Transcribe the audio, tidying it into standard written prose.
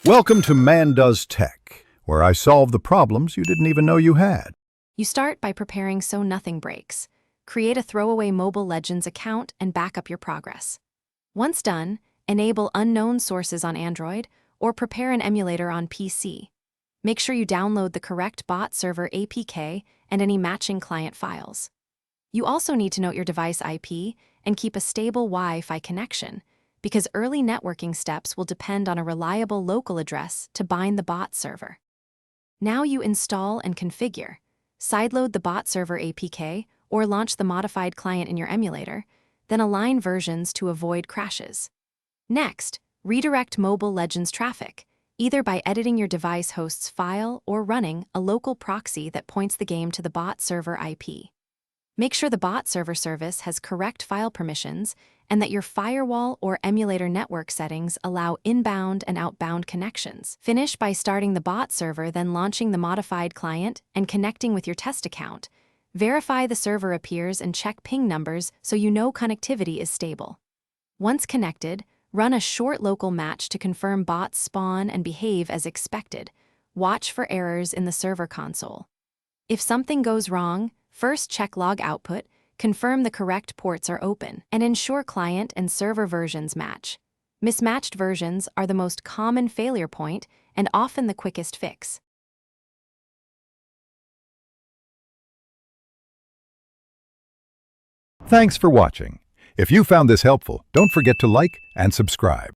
Welcome to Man Does Tech, where I solve the problems you didn't even know you had. You start by preparing so nothing breaks. Create a throwaway Mobile Legends account and back up your progress. Once done, enable unknown sources on Android or prepare an emulator on PC. Make sure you download the correct bot server APK and any matching client files. You also need to note your device IP and keep a stable Wi-Fi connection, because early networking steps will depend on a reliable local address to bind the bot server. Now you install and configure. Sideload the bot server APK or launch the modified client in your emulator, then align versions to avoid crashes. Next, redirect Mobile Legends traffic, either by editing your device host's file or running a local proxy that points the game to the bot server IP. Make sure the bot server service has correct file permissions and that your firewall or emulator network settings allow inbound and outbound connections. Finish by starting the bot server, then launching the modified client and connecting with your test account. Verify the server appears and check ping numbers so you know connectivity is stable. Once connected, run a short local match to confirm bots spawn and behave as expected. Watch for errors in the server console. If something goes wrong, first check log output, confirm the correct ports are open, and ensure client and server versions match. Mismatched versions are the most common failure point and often the quickest fix. Thanks for watching. If you found this helpful, don't forget to like and subscribe.